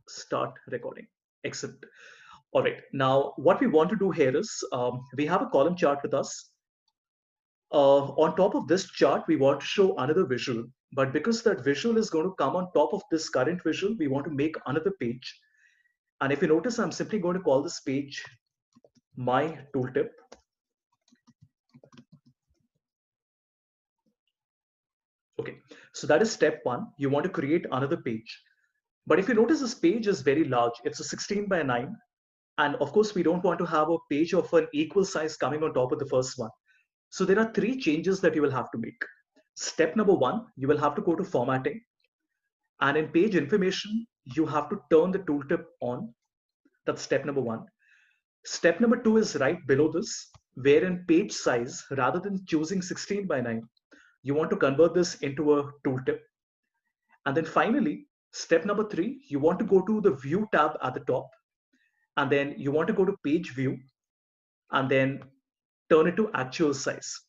start recording. Excellent. All right. Now, what we want to do here is we have a column chart with us. On top of this chart, we want to show another visual. But because that visual is going to come on top of this current visual, we want to make another page. And if you notice, I'm simply going to call this page my tooltip. Okay, so that is step one. You want to create another page. But if you notice, this page is very large. It's a 16 by 9. And of course, we don't want to have a page of an equal size coming on top of the first one. So there are three changes that you will have to make. Step number one, you will have to go to formatting. And in page information, you have to turn the tooltip on. That's step number one. Step number two is right below this, where in page size, rather than choosing 16 by 9, you want to convert this into a tooltip. And then finally, step number three, you want to go to the view tab at the top, and then you want to go to page view, and then turn it to actual size.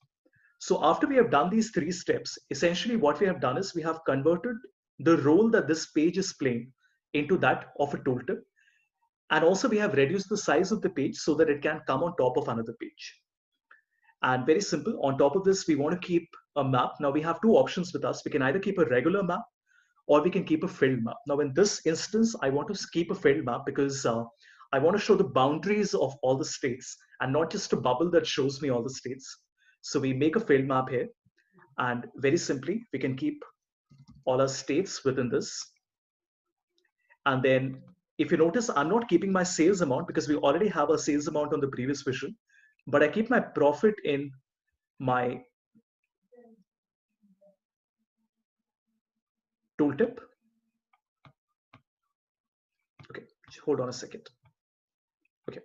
So after we have done these three steps, essentially what we have done is we have converted the role that this page is playing into that of a tooltip. And also we have reduced the size of the page so that it can come on top of another page. And very simple, on top of this, we want to keep a map. Now we have two options with us. We can either keep a regular map or we can keep a filled map. Now in this instance, I want to keep a filled map because I want to show the boundaries of all the states and not just a bubble that shows me all the states. So we make a filled map here, and very simply, we can keep all our states within this. And then if you notice, I'm not keeping my sales amount because we already have a sales amount on the previous vision, but I keep my profit in my tooltip. Okay, hold on a second. Okay,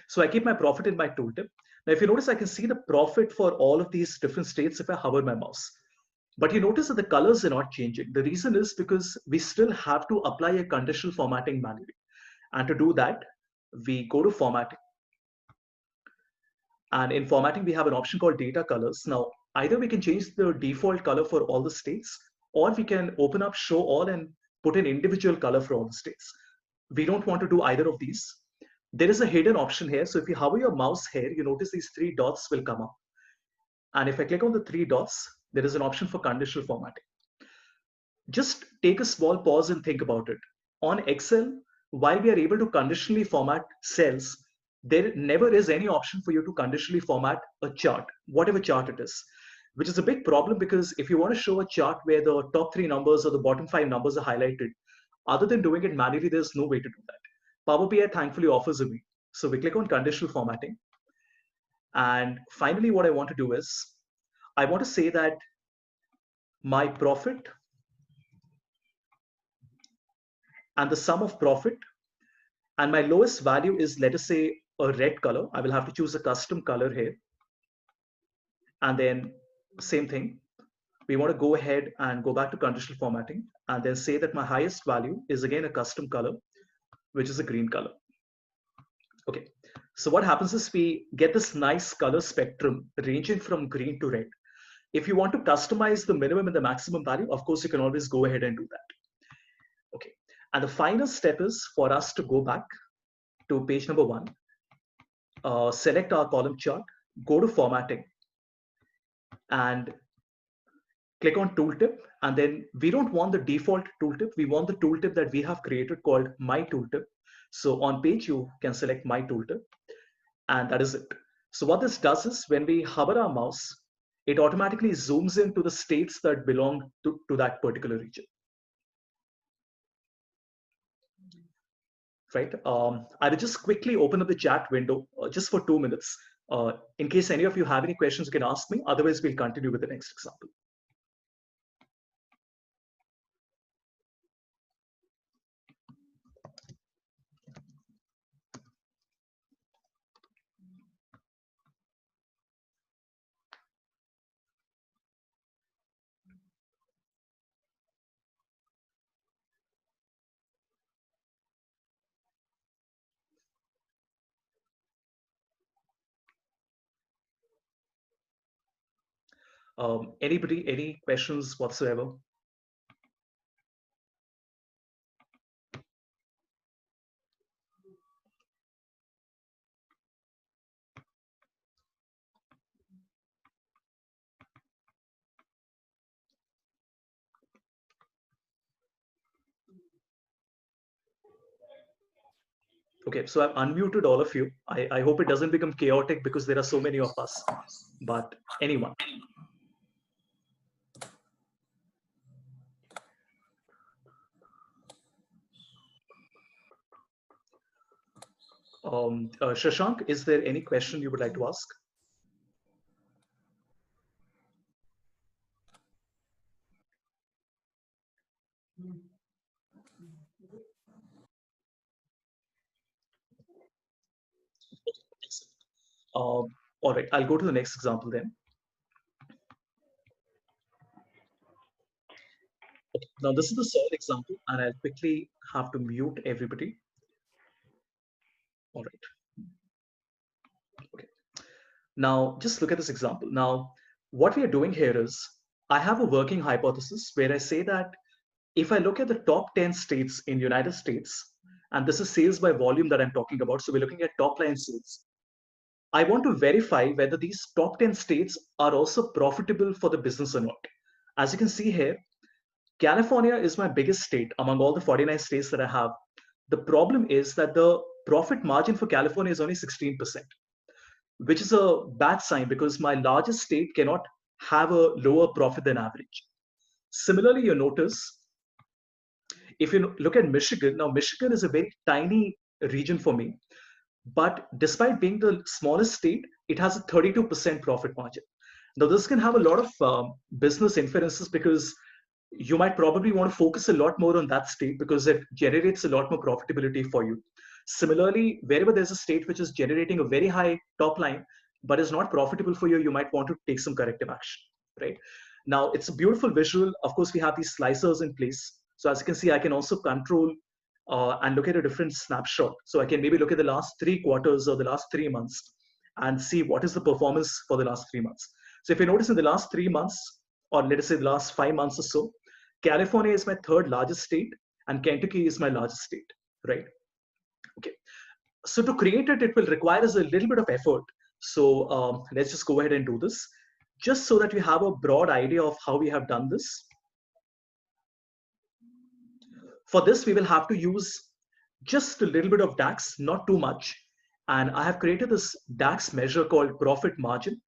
so I keep my profit in my tooltip. Now, if you notice, I can see the profit for all of these different states if I hover my mouse. But you notice that the colors are not changing. The reason is because we still have to apply a conditional formatting manually. And to do that, we go to formatting. And in formatting, we have an option called data colors. Now, either we can change the default color for all the states, or we can open up show all and put an individual color for all the states. We don't want to do either of these. There is a hidden option here. So if you hover your mouse here, you notice these three dots will come up. And if I click on the three dots, there is an option for conditional formatting. Just take a small pause and think about it. On Excel, while we are able to conditionally format cells, there never is any option for you to conditionally format a chart, whatever chart it is, which is a big problem because if you want to show a chart where the top three numbers or the bottom five numbers are highlighted, other than doing it manually, there's no way to do that. Power BI thankfully offers a way. So we click on conditional formatting. And finally, what I want to do is I want to say that my profit and the sum of profit, and my lowest value is, let us say, a red color. I will have to choose a custom color here. And then same thing, we want to go ahead and go back to conditional formatting and then say that my highest value is again a custom color, which is a green color. Okay, so what happens is we get this nice color spectrum ranging from green to red. If you want to customize the minimum and the maximum value, of course, you can always go ahead and do that. Okay, and the final step is for us to go back to page number one, select our column chart, go to formatting, and click on tooltip. And then we don't want the default tooltip. We want the tooltip that we have created called my tooltip. So on page, you can select my tooltip, and that is it. So what this does is when we hover our mouse, it automatically zooms into the states that belong to that particular region. Right? I will just quickly open up the chat window just for 2 minutes. In case any of you have any questions, you can ask me. Otherwise, we'll continue with the next example. Anybody, any questions whatsoever? Okay, so I've unmuted all of you. I hope it doesn't become chaotic because there are so many of us. But anyone. Shashank, is there any question you would like to ask? All right, I'll go to the next example then. Okay, now this is the third example, and I'll quickly have to mute everybody. All right. Okay. Now, just look at this example. Now, what we are doing here is, I have a working hypothesis where I say that if I look at the top 10 states in the United States, and this is sales by volume that I'm talking about, so we're looking at top line sales. I want to verify whether these top 10 states are also profitable for the business or not. As you can see here, California is my biggest state among all the 49 states that I have. The problem is that the profit margin for California is only 16%, which is a bad sign because my largest state cannot have a lower profit than average. Similarly, you notice if you look at Michigan, now Michigan is a very tiny region for me, but despite being the smallest state, it has a 32% profit margin. Now, this can have a lot of business inferences because you might probably want to focus a lot more on that state because it generates a lot more profitability for you. Similarly, wherever there's a state which is generating a very high top line but is not profitable for you, you might want to take some corrective action, right? Now, it's a beautiful visual. Of course, we have these slicers in place. So as you can see, I can also control and look at a different snapshot. So I can maybe look at the last 3 quarters or the last 3 months and see what is the performance for the last 3 months. So if you notice in the last 3 months, or let us say the last 5 months or so, California is my third largest state and Kentucky is my largest state, right? Okay. So to create it, it will require us a little bit of effort. So let's just go ahead and do this, just so that we have a broad idea of how we have done this. For this, we will have to use just a little bit of DAX, not too much. And I have created this DAX measure called profit margin,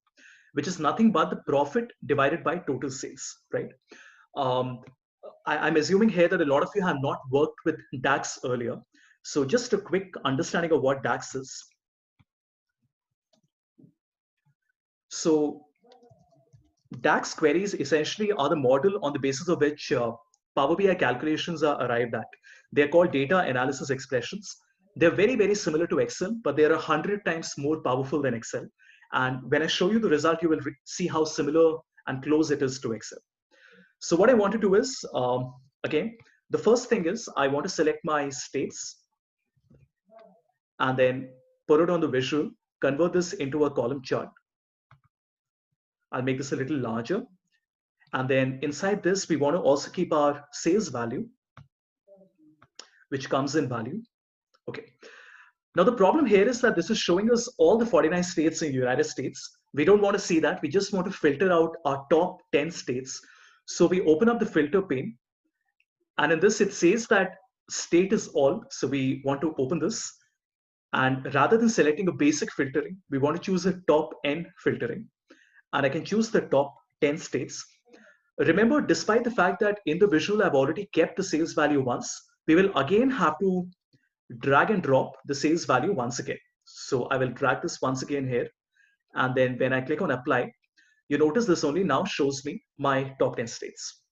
which is nothing but the profit divided by total sales, right? I'm assuming here that a lot of you have not worked with DAX earlier. So just a quick understanding of what DAX is. So DAX queries essentially are the model on the basis of which Power BI calculations are arrived at. They're called data analysis expressions. They're very, very similar to Excel, but they're 100 times more powerful than Excel. And when I show you the result, you will see how similar and close it is to Excel. So what I want to do is, again, the first thing is I want to select my states and then put it on the visual, convert this into a column chart. I'll make this a little larger. And then inside this, we want to also keep our sales value, which comes in value. Okay. Now, the problem here is that this is showing us all the 49 states in the United States. We don't want to see that. We just want to filter out our top 10 states. So we open up the filter pane. And in this, it says that state is all. So we want to open this. And rather than selecting a basic filtering, we want to choose a top N filtering. And I can choose the top 10 states. Remember, despite the fact that in the visual, I've already kept the sales value once, we will again have to drag and drop the sales value once again. So I will drag this once again here. And then when I click on apply, you notice this only now shows me my top 10 states.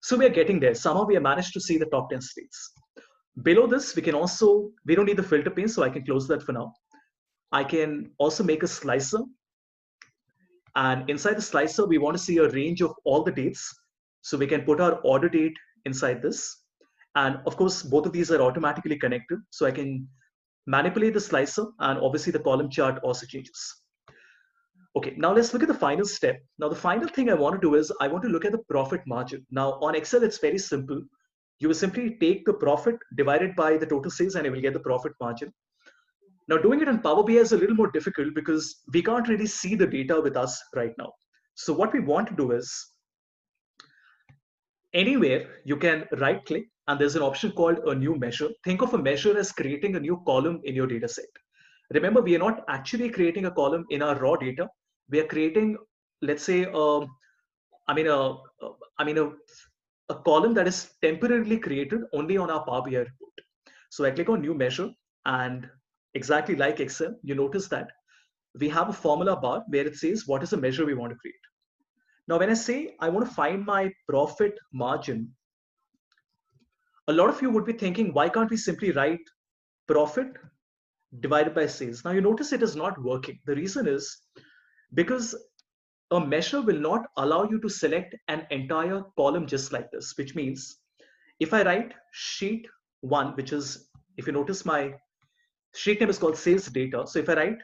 So we are getting there. Somehow we have managed to see the top 10 states. Below this, we don't need the filter pane, so I can close that for now. I can also make a slicer. And inside the slicer, we want to see a range of all the dates. So we can put our order date inside this. And of course, both of these are automatically connected. So I can manipulate the slicer, and obviously the column chart also changes. Okay, now let's look at the final step. Now, the final thing I want to do is I want to look at the profit margin. Now, on Excel, it's very simple. You will simply take the profit divided by the total sales and you will get the profit margin. Now, doing it in Power BI is a little more difficult because we can't really see the data with us right now. So what we want to do is, anywhere you can right click and there's an option called a new measure. Think of a measure as creating a new column in your data set. Remember, we are not actually creating a column in our raw data. We are creating, let's say, I mean, a, I mean, a column that is temporarily created only on our Power BI report. So I click on new measure, and exactly like Excel, you notice that we have a formula bar where it says what is the measure we want to create. Now, when I say I want to find my profit margin, a lot of you would be thinking, why can't we simply write profit divided by sales? Now you notice it is not working. The reason is because a measure will not allow you to select an entire column just like this, which means if I write sheet 1, which is, if you notice, my sheet name is called sales data. So if I write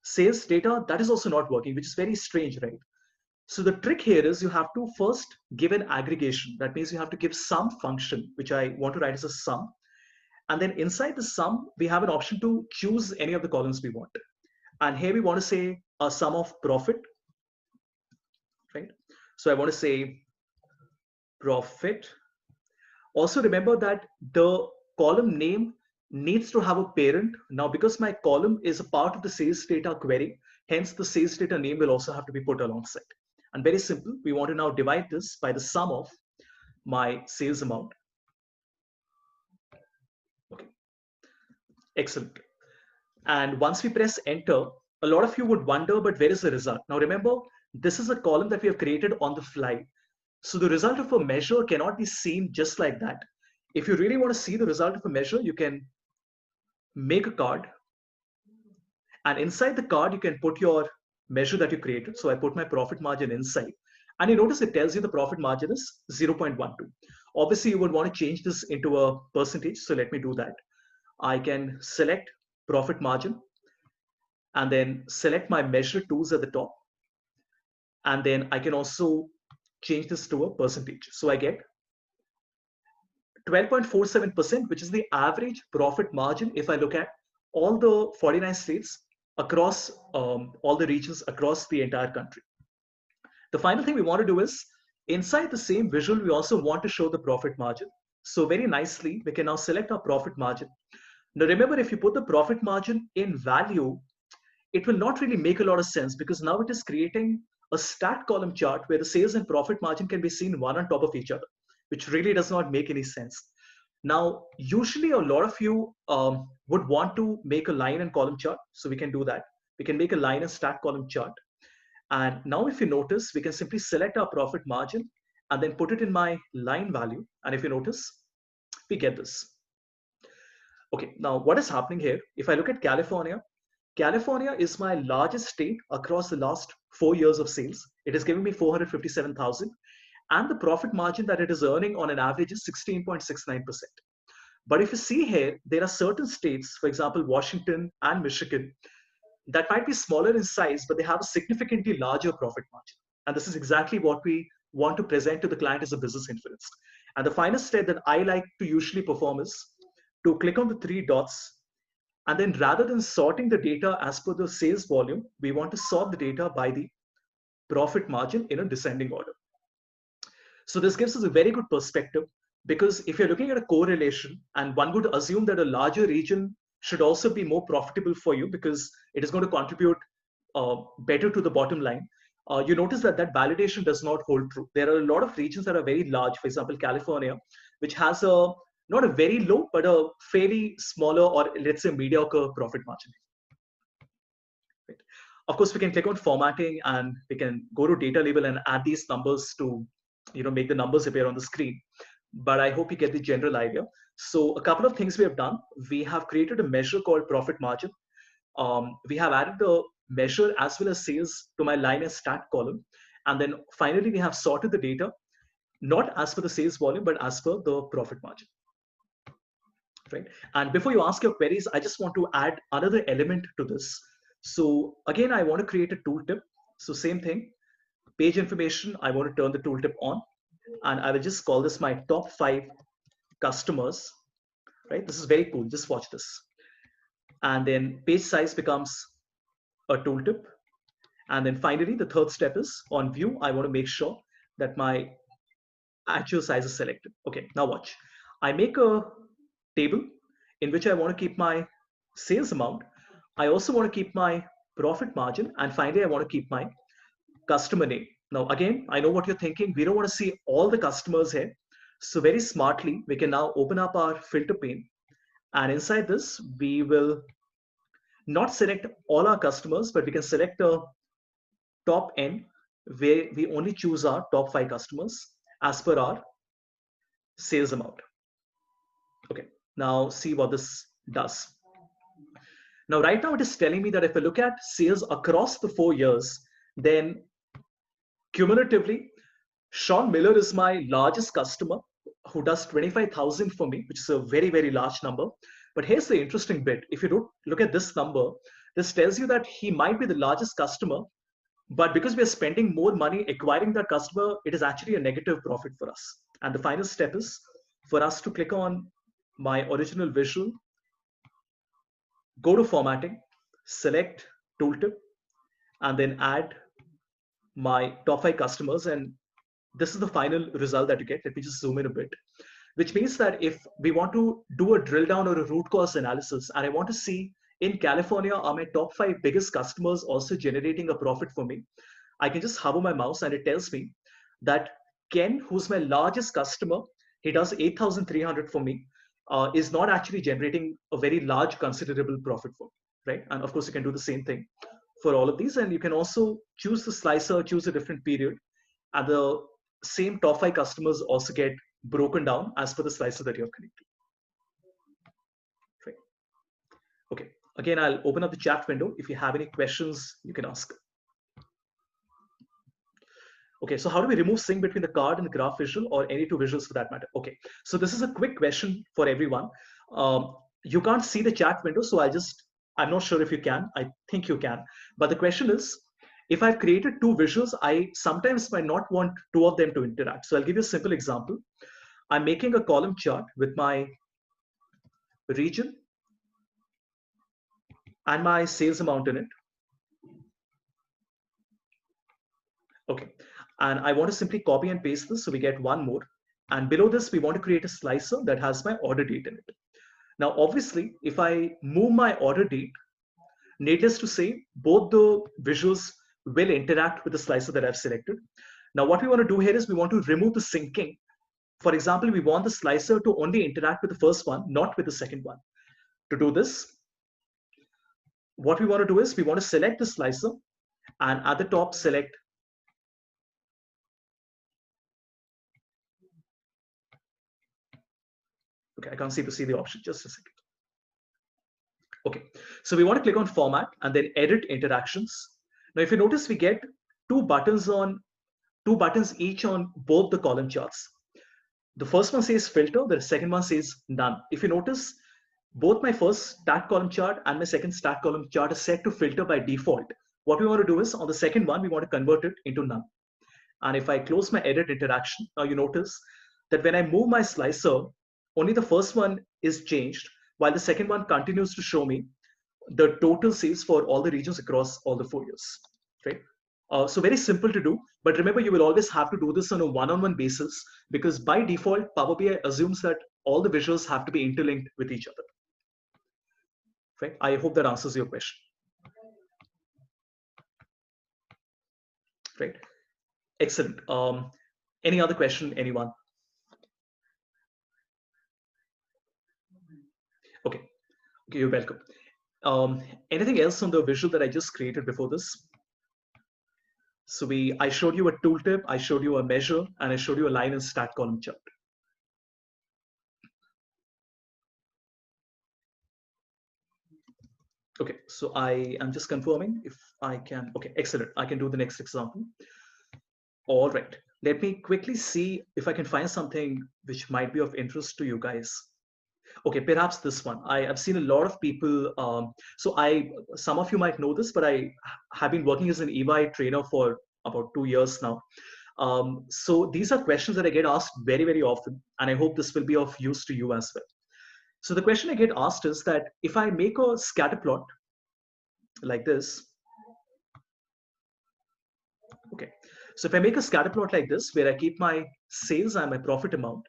sales data, that is also not working, which is very strange, right? So the trick here is you have to first give an aggregation. That means you have to give some function, which I want to write as a sum. And then inside the sum, we have an option to choose any of the columns we want. And here we want to say a sum of profit, right? So I want to say profit. Also remember that the column name needs to have a parent. Now, because my column is a part of the sales data query, hence the sales data name will also have to be put alongside. And very simple, we want to now divide this by the sum of my sales amount. Okay, excellent. And once we press enter, a lot of you would wonder, but where is the result? Now remember, this is a column that we have created on the fly. So the result of a measure cannot be seen just like that. If you really want to see the result of a measure, you can make a card. And inside the card, you can put your measure that you created. So I put my profit margin inside. And you notice it tells you the profit margin is 0.12. Obviously, you would want to change this into a percentage. So let me do that. I can select profit margin and then select my measure tools at the top. And then I can also change this to a percentage. So I get 12.47%, which is the average profit margin if I look at all the 49 states across all the regions across the entire country. The final thing we want to do is inside the same visual, we also want to show the profit margin. So very nicely, we can now select our profit margin. Now remember, if you put the profit margin in value, it will not really make a lot of sense because now it is creating a stat column chart where the sales and profit margin can be seen one on top of each other, which really does not make any sense. Now, usually a lot of you would want to make a line and column chart. So we can do that. We can make a line and stat column chart. And now if you notice, we can simply select our profit margin and then put it in my line value. And if you notice, we get this. Okay, now what is happening here? If I look at California, California is my largest state across the last 4 years of sales. It is giving me 457,000. And the profit margin that it is earning on an average is 16.69%. But if you see here, there are certain states, for example, Washington and Michigan, that might be smaller in size, but they have a significantly larger profit margin. And this is exactly what we want to present to the client as a business inference. And the final step that I like to usually perform is to click on the 3 dots. And then rather than sorting the data as per the sales volume, we want to sort the data by the profit margin in a descending order. So this gives us a very good perspective because if you're looking at a correlation, and one would assume that a larger region should also be more profitable for you because it is going to contribute better to the bottom line. You notice that that validation does not hold true. There are a lot of regions that are very large, for example, California, which has a not a very low, but a fairly smaller or let's say mediocre profit margin. Right. Of course, we can click on formatting and we can go to data label and add these numbers to make the numbers appear on the screen. But I hope you get the general idea. So a couple of things we have done. We have created a measure called profit margin. We have added the measure as well as sales to my line and stat column. And then finally, we have sorted the data, not as per the sales volume, but as per the profit margin. Right. And before you ask your queries, I just want to add another element to this. So again, I want to create a tooltip. So same thing, page information, I want to turn the tooltip on. And I will just call this my top 5 customers, right? This is very cool. Just watch this. And then page size becomes a tooltip. And then finally, the third step is on view. I want to make sure that my actual size is selected. Okay, now watch. I make a table in which I want to keep my sales amount. I also want to keep my profit margin. And finally, I want to keep my customer name. Now, again, I know what you're thinking. We don't want to see all the customers here. So very smartly, we can now open up our filter pane. And inside this, we will not select all our customers, but we can select a top N where we only choose our top 5 customers as per our sales amount. Okay, now see what this does. Now, right now it is telling me that if I look at sales across the 4 years, then cumulatively, Sean Miller is my largest customer who does 25,000 for me, which is a very, very large number. But here's the interesting bit. If you look at this number, this tells you that he might be the largest customer, but because we are spending more money acquiring that customer, it is actually a negative profit for us. And the final step is for us to click on my original visual, go to formatting, select tooltip, and then add my top 5 customers. And this is the final result that you get. Let me just zoom in a bit, which means that if we want to do a drill down or a root cause analysis, and I want to see in California, are my top 5 biggest customers also generating a profit for me? I can just hover my mouse and it tells me that Ken, who's my largest customer, he does 8,300 for me, is not actually generating a very large considerable profit for me, right? And of course, you can do the same thing for all of these. And you can also choose the slicer, choose a different period, and the same top 5 customers also get broken down as per the slicer that you're connecting. Right. Okay. Again, I'll open up the chat window. If you have any questions, you can ask. Okay, so how do we remove sync between the card and the graph visual, or any two visuals for that matter? Okay, so this is a quick question for everyone. You can't see the chat window, so I'm not sure if you can. I think you can. But the question is, if I've created two visuals, I sometimes might not want two of them to interact. So I'll give you a simple example. I'm making a column chart with my region and my sales amount in it. Okay, and I want to simply copy and paste this so we get one more. And below this, we want to create a slicer that has my order date in it. Now, obviously, if I move my order date, needless to say, both the visuals will interact with the slicer that I've selected. Now, what we want to do here is we want to remove the syncing. For example, we want the slicer to only interact with the first one, not with the second one. To do this, what we want to do is we want to select the slicer and at the top select okay, I can't seem to see the option, just a second. Okay, so we want to click on format and then edit interactions. Now, if you notice, we get two buttons each on both the column charts. The first one says filter, the second one says none. If you notice, both my first stack column chart and my second stack column chart is set to filter by default. What we want to do is on the second one, we want to convert it into none. And if I close my edit interaction, now you notice that when I move my slicer, only the first one is changed, while the second one continues to show me the total sales for all the regions across all the 4 years, right? So very simple to do, but remember, you will always have to do this on a one-on-one basis because by default, Power BI assumes that all the visuals have to be interlinked with each other. Right? I hope that answers your question. Right? Excellent. Any other question, anyone? Okay, you're welcome. Anything else on the visual that I just created before this? So I showed you a tooltip, I showed you a measure, and I showed you a line and stack column chart. Okay, so I am just confirming if I can. Okay, excellent. I can do the next example. All right, let me quickly see if I can find something which might be of interest to you guys. Okay, perhaps this one. I've seen a lot of people. Some of you might know this, but I have been working as an EY trainer for about 2 years now. So these are questions that I get asked very, very often, and I hope this will be of use to you as well. So the question I get asked is that if I make a scatter plot like this, okay. So if I make a scatter plot like this, where I keep my sales and my profit amount,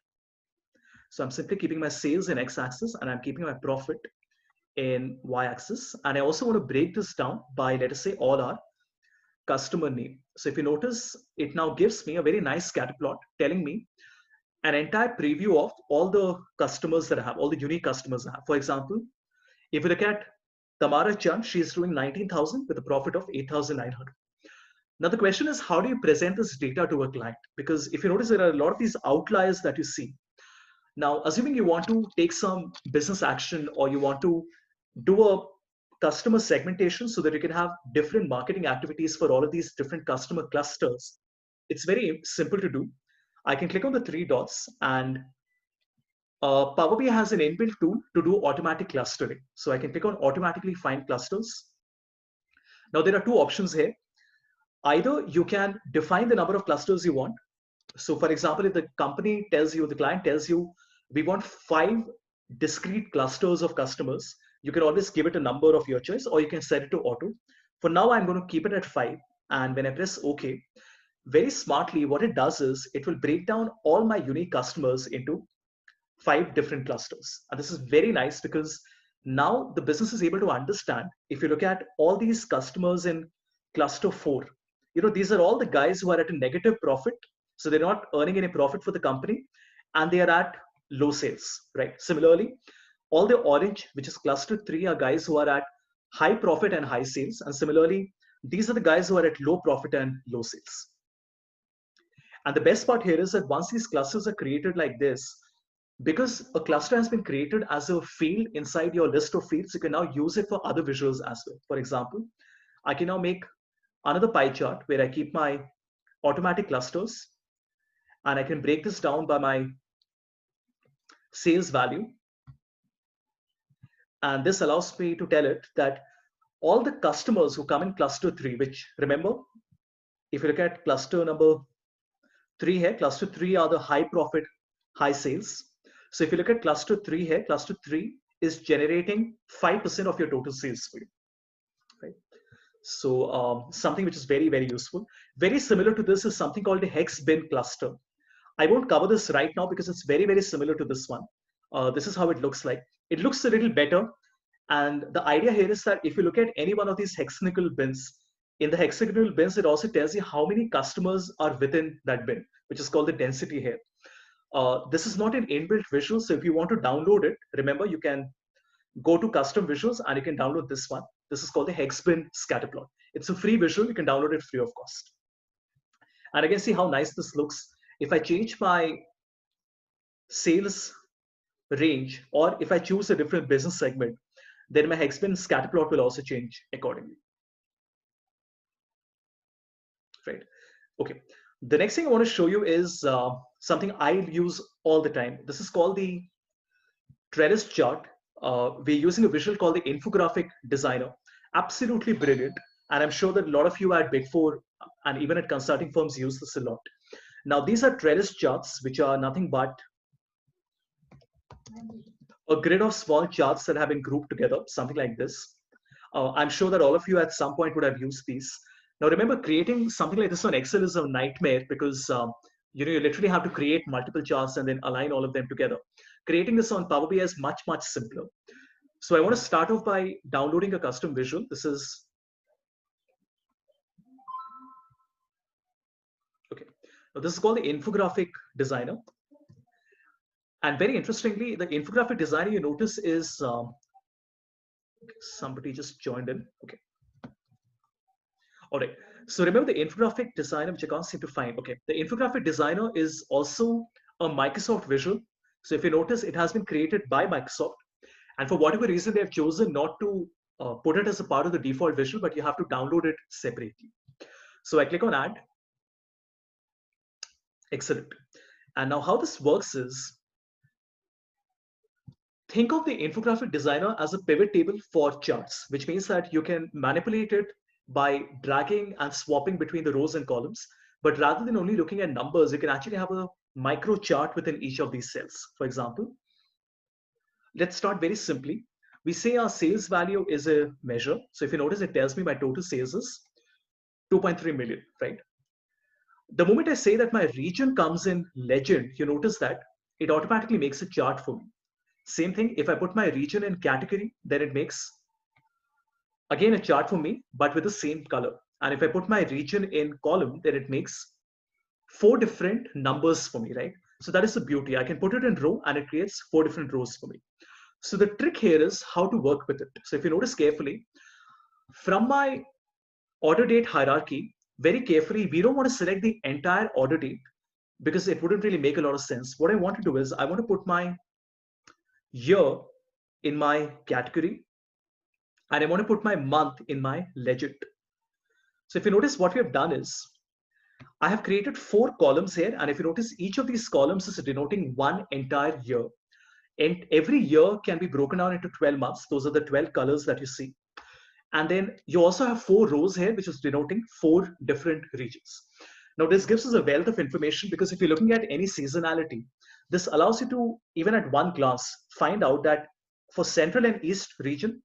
so I'm simply keeping my sales in x-axis and I'm keeping my profit in y-axis. And I also want to break this down by, let us say, all our customer name. So if you notice, it now gives me a very nice scatter plot telling me an entire preview of all the customers that I have, all the unique customers I have. For example, if you look at Tamara Chand, she is doing 19,000 with a profit of 8,900. Now the question is, how do you present this data to a client? Because if you notice, there are a lot of these outliers that you see. Now, assuming you want to take some business action or you want to do a customer segmentation so that you can have different marketing activities for all of these different customer clusters, it's very simple to do. I can click on the three dots, and Power BI has an inbuilt tool to do automatic clustering. So I can click on automatically find clusters. Now there are two options here. Either you can define the number of clusters you want. So for example, if the company tells you, the client tells you, we want 5 discrete clusters of customers, you can always give it a number of your choice, or you can set it to auto. For now, I'm going to keep it at 5. And when I press OK, very smartly, what it does is it will break down all my unique customers into 5 different clusters. And this is very nice because now the business is able to understand, if you look at all these customers in cluster 4, these are all the guys who are at a negative profit. So they're not earning any profit for the company and they are at low sales, right? Similarly, all the orange, which is cluster 3, are guys who are at high profit and high sales. And similarly, these are the guys who are at low profit and low sales. And the best part here is that once these clusters are created like this, because a cluster has been created as a field inside your list of fields, you can now use it for other visuals as well. For example, I can now make another pie chart where I keep my automatic clusters and I can break this down by my sales value. And this allows me to tell it that all the customers who come in cluster 3, which remember, if you look at cluster number 3 here, cluster 3 are the high profit, high sales. So if you look at cluster 3 here, cluster 3 is generating 5% of your total sales for you, right? So something which is very, very useful. Very similar to this is something called the hex bin cluster. I won't cover this right now because it's very, very similar to this one. This is how it looks like. It looks a little better. And the idea here is that if you look at any one of these hexagonal bins, in the hexagonal bins, it also tells you how many customers are within that bin, which is called the density here. This is not an inbuilt visual. So if you want to download it, remember, you can go to custom visuals and you can download this one. This is called the Hexbin scatterplot. It's a free visual. You can download it free of cost. And again, see how nice this looks. If I change my sales range, or if I choose a different business segment, then my Hexbin scatterplot will also change accordingly. Right. Okay. The next thing I want to show you is something I use all the time. This is called the trellis chart. We're using a visual called the infographic designer. Absolutely brilliant. And I'm sure that a lot of you at Big Four and even at consulting firms use this a lot. Now, these are trellis charts, which are nothing but a grid of small charts that have been grouped together, something like this. I'm sure that all of you at some point would have used these. Now, remember, creating something like this on Excel is a nightmare because you literally have to create multiple charts and then align all of them together. Creating this on Power BI is much, much simpler. So I want to start off by downloading a custom visual. This is okay. Now, this is called the infographic designer. And very interestingly, the infographic designer, you notice, is somebody just joined in. Okay. All right. So remember the infographic designer, which I can't seem to find. Okay. The infographic designer is also a Microsoft visual. So if you notice, it has been created by Microsoft. And for whatever reason, they have chosen not to put it as a part of the default visual, but you have to download it separately. So I click on add. Excellent. And now how this works is, think of the infographic designer as a pivot table for charts, which means that you can manipulate it by dragging and swapping between the rows and columns. But rather than only looking at numbers, you can actually have a micro chart within each of these cells. For example, let's start very simply. We say our sales value is a measure. So if you notice, it tells me my total sales is 2.3 million, right? The moment I say that my region comes in legend, you notice that it automatically makes a chart for me. Same thing, if I put my region in category, then it makes again a chart for me, but with the same color. And if I put my region in column, then it makes 4 different numbers for me, right? So that is the beauty. I can put it in row and it creates 4 different rows for me. So the trick here is how to work with it. So if you notice carefully, from my order date hierarchy, very carefully, we don't want to select the entire order date because it wouldn't really make a lot of sense. What I want to do is I want to put my year in my category and I want to put my month in my legend. So if you notice what we have done is I have created 4 columns here. And if you notice, each of these columns is denoting one entire year. And every year can be broken down into 12 months. Those are the 12 colors that you see. And then you also have 4 rows here, which is denoting 4 different regions. Now, this gives us a wealth of information because if you're looking at any seasonality, this allows you to, even at one glance, find out that for Central and East region,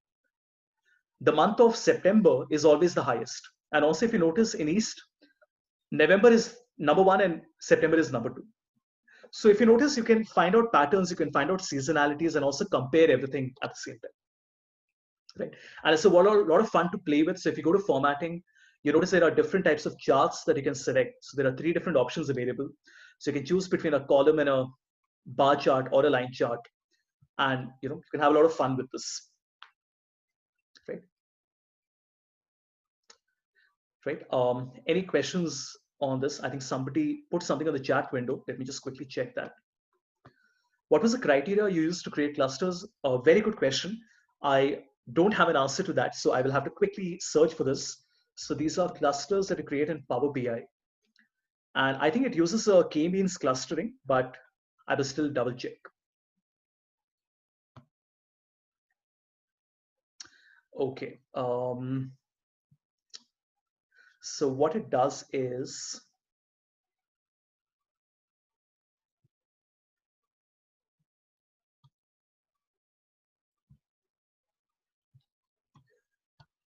the month of September is always the highest. And also, if you notice in East, November is number 1 and September is number 2. So if you notice, you can find out patterns, you can find out seasonalities, and also compare everything at the same time. Right? And it's a lot of fun to play with. So if you go to formatting, you notice there are different types of charts that you can select. So there are 3 different options available. So you can choose between a column and a bar chart or a line chart. And you can have a lot of fun with this. Right? Right? Any questions on this? I think somebody put something on the chat window. Let me just quickly check that. What was the criteria you used to create clusters? A very good question. I don't have an answer to that, so I will have to quickly search for this. So these are clusters that you create in Power BI. And I think it uses a k-means clustering, but I will still double check. Okay. So what it does is,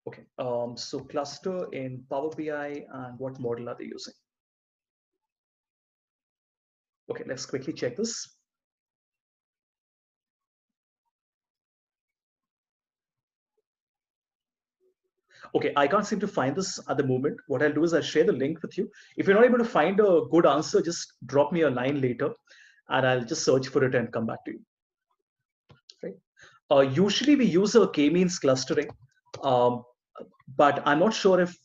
okay, so cluster in Power BI, and what model are they using? Okay, let's quickly check this. Okay, I can't seem to find this at the moment. What I'll do is I'll share the link with you. If you're not able to find a good answer, just drop me a line later and I'll just search for it and come back to you. Right? Usually we use a k-means clustering, but I'm not sure if,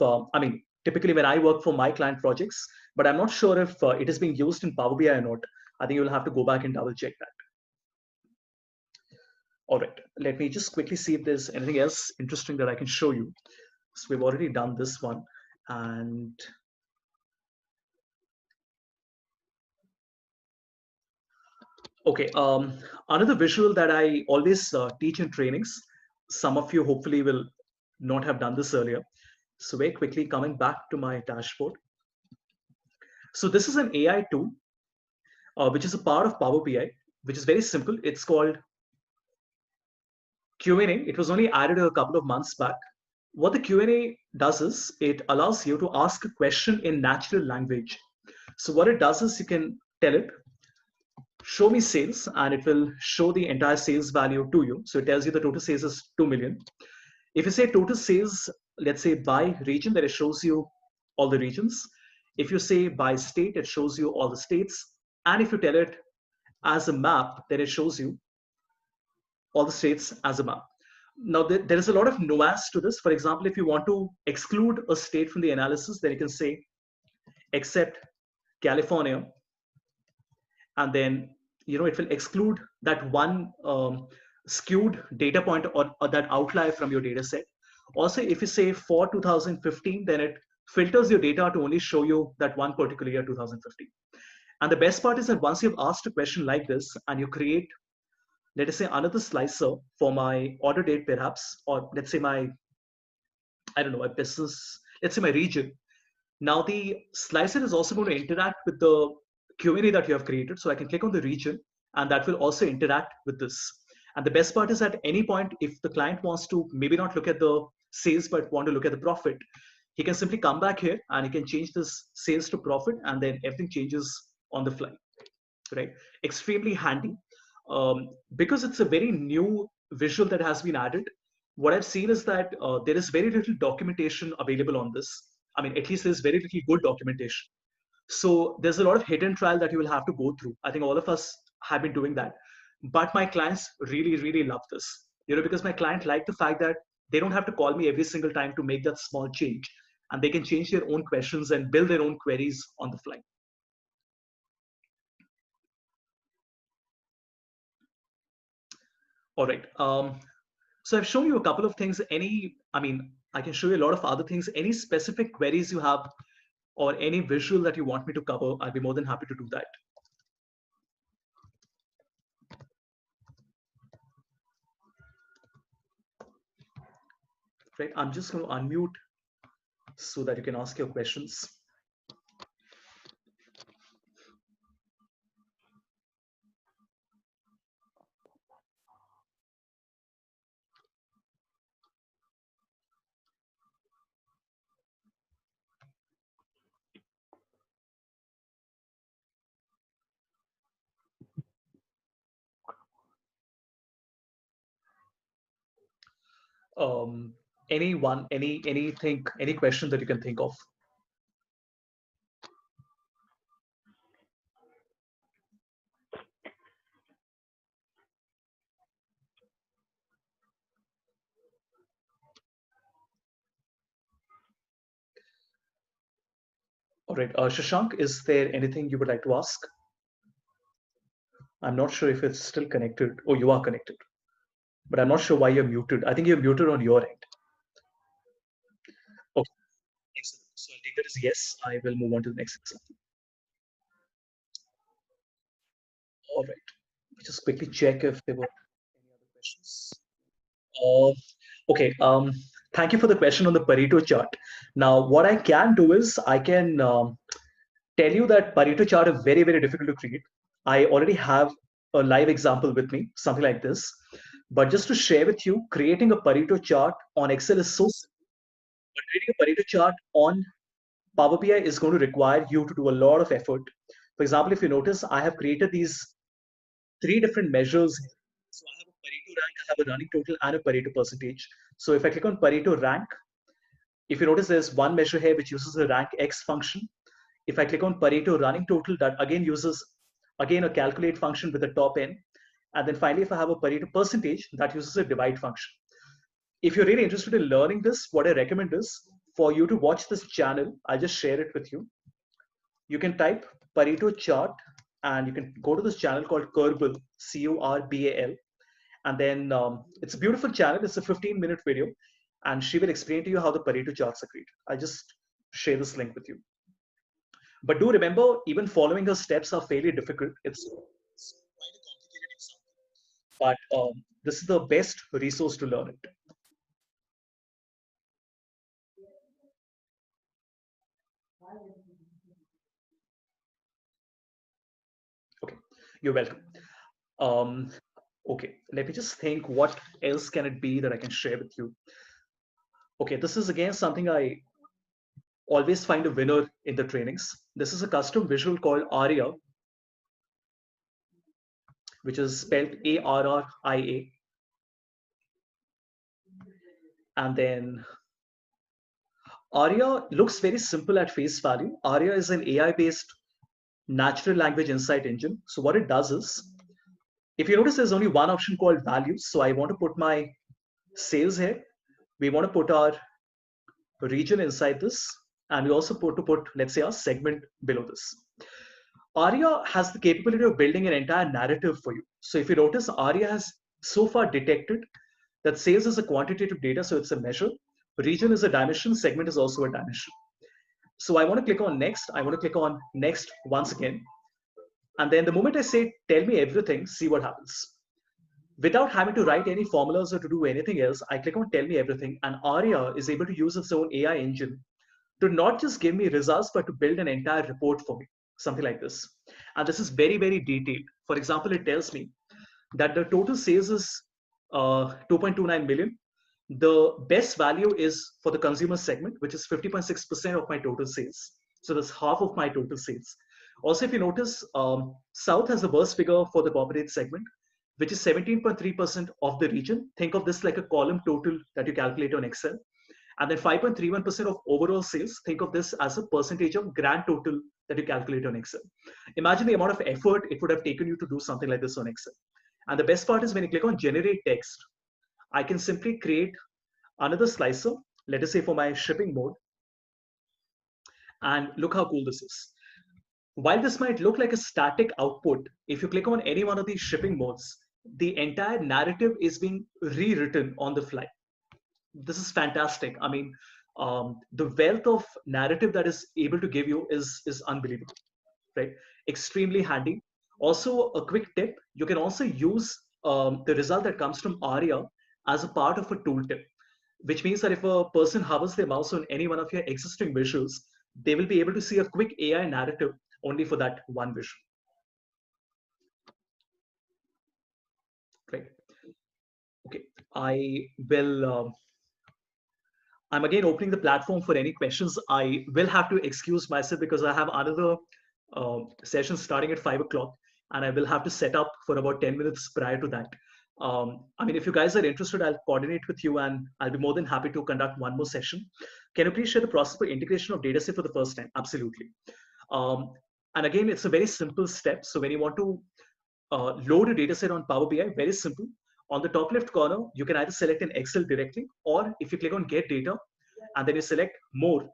typically when I work for my client projects, but I'm not sure if it is being used in Power BI or not. I think you'll have to go back and double check that. All right, let me just quickly see if there's anything else interesting that I can show you. So we've already done this one, and okay, another visual that I always teach in trainings, some of you hopefully will not have done this earlier. So very quickly coming back to my dashboard. So this is an AI tool, which is a part of Power BI, which is very simple. It's called Q&A. It was only added a couple of months back. What the Q&A does is it allows you to ask a question in natural language. So what it does is you can tell it, show me sales, and it will show the entire sales value to you. So it tells you the total sales is 2 million. If you say total sales, let's say by region, then it shows you all the regions. If you say by state, it shows you all the states. And if you tell it as a map, then it shows you all the states as a map. Now, there is a lot of nuance to this. For example, if you want to exclude a state from the analysis, then you can say, except California, and then it will exclude that one skewed data point or that outlier from your data set. Also, if you say for 2015, then it filters your data to only show you that one particular year, 2015. And the best part is that once you've asked a question like this and you create, let us say, another slicer for my order date perhaps, or let's say my, I don't know, my business, let's say my region. Now the slicer is also going to interact with the Q&A that you have created. So I can click on the region and that will also interact with this. And the best part is at any point, if the client wants to maybe not look at the sales, but want to look at the profit, he can simply come back here and he can change this sales to profit, and then everything changes on the fly, right? Extremely handy. Because it's a very new visual that has been added, what I've seen is that there is very little documentation available on this. I mean, at least there's very little good documentation. So there's a lot of hidden trial that you will have to go through. I think all of us have been doing that. But my clients really, really love this, because my client like the fact that they don't have to call me every single time to make that small change, and they can change their own questions and build their own queries on the fly. All right. So I've shown you a couple of things. I can show you a lot of other things. Any specific queries you have or any visual that you want me to cover, I'll be more than happy to do that. Right, I'm just going to unmute so that you can ask your questions. Any question that you can think of? All right, Shashank, is there anything you would like to ask? I'm not sure if it's still connected. Oh, you are connected, but I'm not sure why you're muted. I think you're muted on your end. Okay, excellent. So I'll take that as yes. I will move on to the next example. All right, just quickly check if there were any other questions. Okay. Thank you for the question on the Pareto chart. Now, what I can do is I can tell you that Pareto chart is very, very difficult to create. I already have a live example with me, something like this. But just to share with you, creating a Pareto chart on Excel is so simple. But creating a Pareto chart on Power BI is going to require you to do a lot of effort. For example, if you notice, I have created these three different measures. So I have a Pareto rank, I have a running total, and a Pareto percentage. So if I click on Pareto rank, if you notice, there's one measure here which uses the rank X function. If I click on Pareto running total, that again uses a calculate function with a top n. And then finally, if I have a Pareto percentage, that uses a divide function. If you're really interested in learning this, what I recommend is for you to watch this channel. I'll just share it with you. You can type Pareto chart and you can go to this channel called Curbal, Curbal. And then it's a beautiful channel. It's a 15-minute video. And she will explain to you how the Pareto charts are created. I'll just share this link with you. But do remember, even following her steps are fairly difficult. It's quite a complicated example. But this is the best resource to learn it. Okay, you're welcome. Okay, let me just think what else can it be that I can share with you. Okay, this is again something I always find a winner in the trainings. This is a custom visual called Aria, which is spelled Arria. And then Aria looks very simple at face value. Aria is an AI-based natural language insight engine. So what it does is, if you notice, there's only one option called values. So I want to put my sales here. We want to put our region inside this. And we also put, let's say, our segment below this. Aria has the capability of building an entire narrative for you. So if you notice, Aria has so far detected that sales is a quantitative data, so it's a measure. Region is a dimension, segment is also a dimension. So I want to click on next. I want to click on next once again. And then the moment I say, tell me everything, see what happens. Without having to write any formulas or to do anything else, I click on tell me everything, and Aria is able to use its own AI engine to not just give me results, but to build an entire report for me, something like this. And this is very, very detailed. For example, it tells me that the total sales is 2.29 million. The best value is for the consumer segment, which is 50.6% of my total sales. So that's half of my total sales. Also, if you notice, South has the worst figure for the corporate segment, which is 17.3% of the region. Think of this like a column total that you calculate on Excel. And then 5.31% of overall sales, think of this as a percentage of grand total that you calculate on Excel. Imagine the amount of effort it would have taken you to do something like this on Excel. And the best part is when you click on generate text, I can simply create another slicer, let us say for my shipping mode. And look how cool this is. While this might look like a static output, if you click on any one of these shipping modes, the entire narrative is being rewritten on the fly. This is fantastic. I mean, the wealth of narrative that is able to give you is unbelievable, right? Extremely handy. Also, a quick tip, you can also use the result that comes from ARIA as a part of a tooltip, which means that if a person hovers their mouse on any one of your existing visuals, they will be able to see a quick AI narrative only for that one visual. Great. Okay, I will. I'm again opening the platform for any questions. I will have to excuse myself because I have another session starting at 5 o'clock, and I will have to set up for about 10 minutes prior to that. I mean, if you guys are interested, I'll coordinate with you and I'll be more than happy to conduct one more session. Can you please share the process for integration of dataset for the first time? Absolutely. And again, it's a very simple step. So when you want to load a dataset on Power BI, very simple. On the top left corner, you can either select an Excel directly, or if you click on Get Data and then you select More,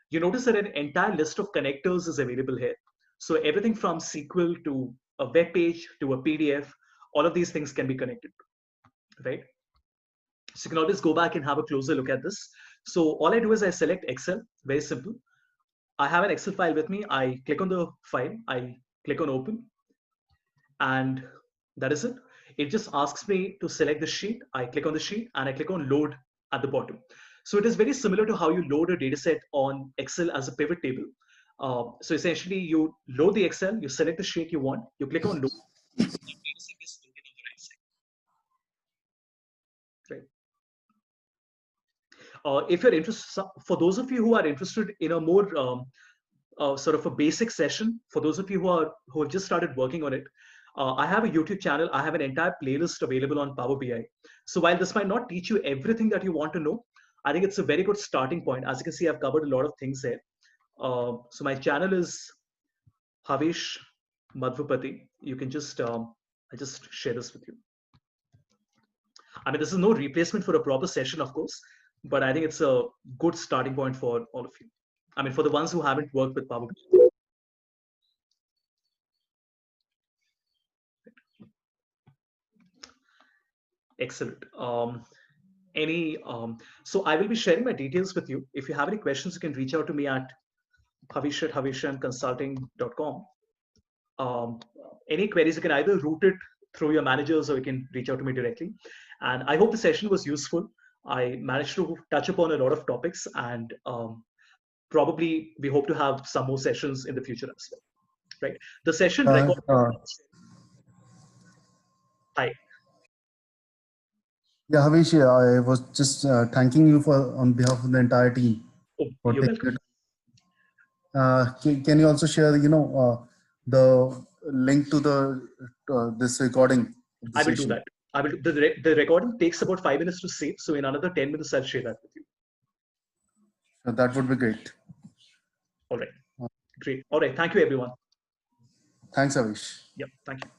you notice that an entire list of connectors is available here. So everything from SQL to a web page to a PDF, all of these things can be connected, right? So you can always go back and have a closer look at this. So all I do is I select Excel, very simple. I have an Excel file with me. I click on the file, I click on Open, and that is it. It just asks me to select the sheet. I click on the sheet and I click on Load at the bottom. So it is very similar to how you load a data set on Excel as a pivot table. So essentially, you load the Excel, you select the sheet you want, you click on Load, and the data set is loaded on the right side. Right. If you're interested, for those of you who are interested in a more sort of a basic session, for those of you who have just started working on it, I have a YouTube channel. I have an entire playlist available on Power BI. So while this might not teach you everything that you want to know, I think it's a very good starting point. As you can see, I've covered a lot of things there. So my channel is Havish Madhupati. You can just, I just share this with you. I mean, this is no replacement for a proper session, of course, but I think it's a good starting point for all of you. I mean, for the ones who haven't worked with Power BI. Excellent. So I will be sharing my details with you. If you have any questions, you can reach out to me at havish@havishanconsulting.com. Any queries, you can either route it through your managers or you can reach out to me directly. And I hope the session was useful. I managed to touch upon a lot of topics, and probably we hope to have some more sessions in the future as well. Right? The session record. Hi. Yeah, Havish, I was just thanking you for on behalf of the entire team. Oh, you're welcome. Can you also share, the link to the this recording? I will do that. I will. The recording takes about 5 minutes to save, so in another 10 minutes, I'll share that with you. That would be great. All right. Great. All right. Thank you, everyone. Thanks, Havish. Yep. Thank you.